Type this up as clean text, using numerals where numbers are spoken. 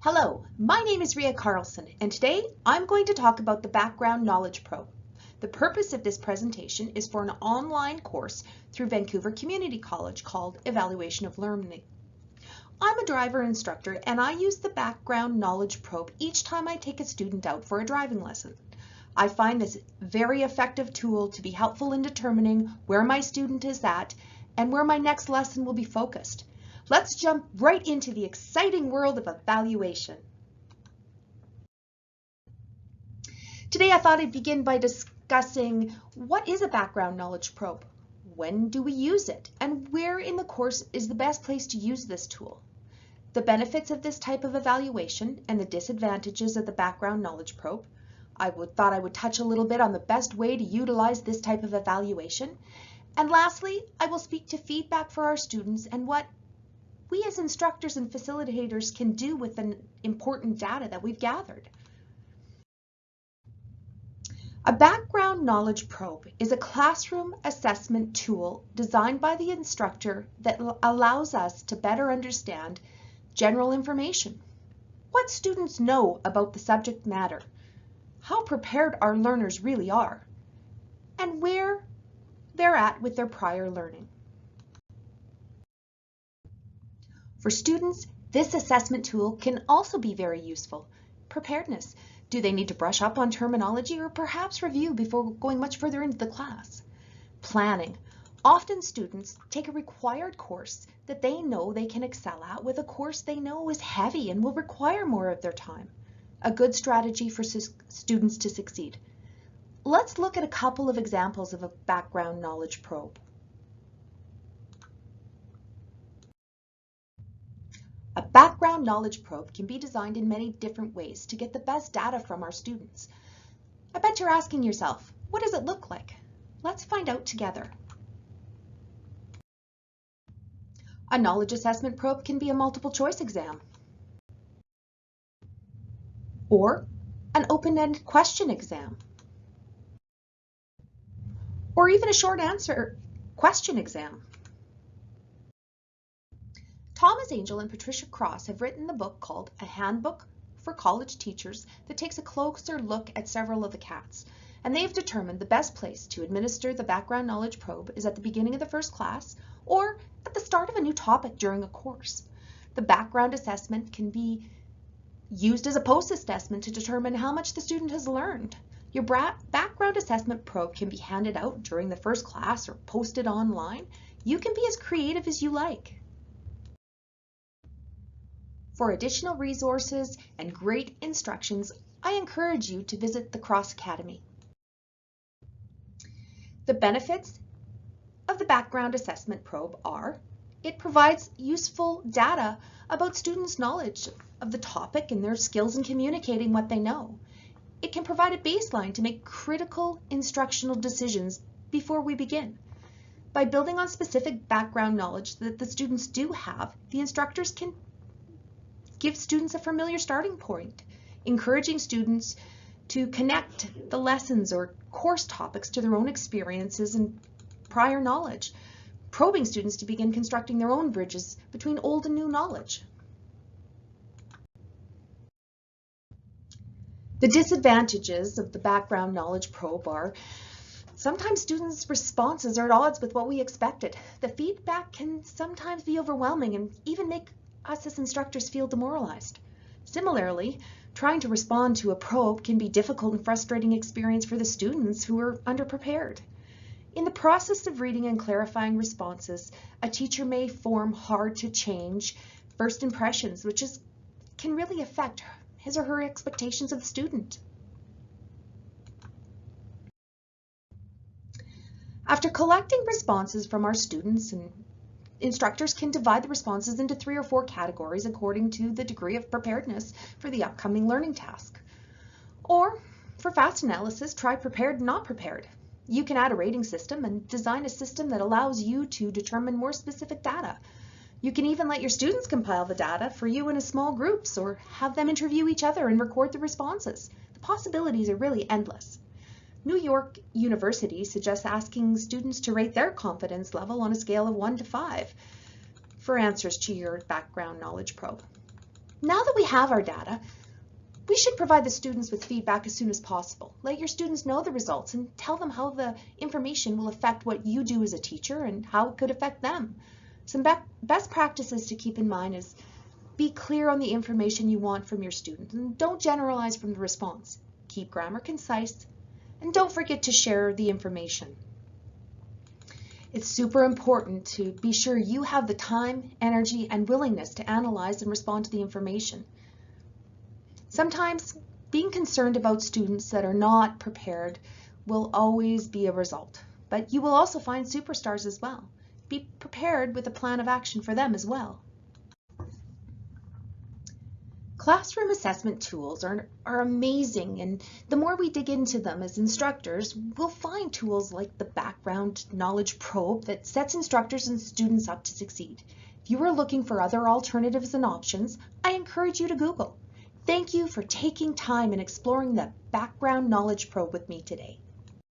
Hello, my name is Ria Carlson, and today I'm going to talk about the Background Knowledge Probe. The purpose of this presentation is for an online course through Vancouver Community College called Evaluation of Learning. I'm a driver instructor and I use the Background Knowledge Probe each time I take a student out for a driving lesson. I find this very effective tool to be helpful in determining where my student is at and where my next lesson will be focused. Let's jump right into the exciting world of evaluation. Today I thought I'd begin by discussing what is a background knowledge probe, when do we use it, and where in the course is the best place to use this tool. The benefits of this type of evaluation and the disadvantages of the background knowledge probe. Thought I would touch a little bit on the best way to utilize this type of evaluation. And lastly, I will speak to feedback for our students and what we as instructors and facilitators can do with the important data that we've gathered. A background knowledge probe is a classroom assessment tool designed by the instructor that allows us to better understand general information. What students know about the subject matter, how prepared our learners really are, and where they're at with their prior learning. For students, this assessment tool can also be very useful. Preparedness. Do they need to brush up on terminology or perhaps review before going much further into the class? Planning. Often students take a required course that they know they can excel at with a course they know is heavy and will require more of their time. A good strategy for students to succeed. Let's look at a couple of examples of a background knowledge probe. A background knowledge probe can be designed in many different ways to get the best data from our students. I bet you're asking yourself, what does it look like? Let's find out together. A knowledge assessment probe can be a multiple choice exam, or an open-ended question exam, or even a short answer question exam. Thomas Angell and Patricia Cross have written the book called A Handbook for College Teachers that takes a closer look at several of the CATs, and they've determined the best place to administer the background knowledge probe is at the beginning of the first class or at the start of a new topic during a course. The background assessment can be used as a post-assessment to determine how much the student has learned. Your background assessment probe can be handed out during the first class or posted online. You can be as creative as you like. For additional resources and great instructions, I encourage you to visit the Cross Academy. The benefits of the background assessment probe are: it provides useful data about students' knowledge of the topic and their skills in communicating what they know. It can provide a baseline to make critical instructional decisions before we begin. By building on specific background knowledge that the students do have, the instructors can give students a familiar starting point, encouraging students to connect the lessons or course topics to their own experiences and prior knowledge, probing students to begin constructing their own bridges between old and new knowledge. The disadvantages of the background knowledge probe are sometimes students' responses are at odds with what we expected. The feedback can sometimes be overwhelming and even make us as instructors feel demoralized. Similarly, trying to respond to a probe can be a difficult and frustrating experience for the students who are underprepared. In the process of reading and clarifying responses, a teacher may form hard to change first impressions, which can really affect his or her expectations of the student. After collecting responses from our students, and instructors can divide the responses into 3 or 4 categories according to the degree of preparedness for the upcoming learning task. Or, for fast analysis, try prepared, not prepared. You can add a rating system and design a system that allows you to determine more specific data. You can even let your students compile the data for you in small groups or have them interview each other and record the responses. The possibilities are really endless. New York University suggests asking students to rate their confidence level on a scale of 1 to 5 for answers to your background knowledge probe. Now that we have our data, we should provide the students with feedback as soon as possible. Let your students know the results and tell them how the information will affect what you do as a teacher and how it could affect them. Some best practices to keep in mind is be clear on the information you want from your student and don't generalize from the response. Keep grammar concise and don't forget to share the information. It's super important to be sure you have the time, energy, and willingness to analyze and respond to the information. Sometimes being concerned about students that are not prepared will always be a result, but you will also find superstars as well. Be prepared with a plan of action for them as well. Classroom assessment tools are amazing, and the more we dig into them as instructors, we'll find tools like the background knowledge probe that sets instructors and students up to succeed. If you are looking for other alternatives and options, I encourage you to Google. Thank you for taking time and exploring the background knowledge probe with me today.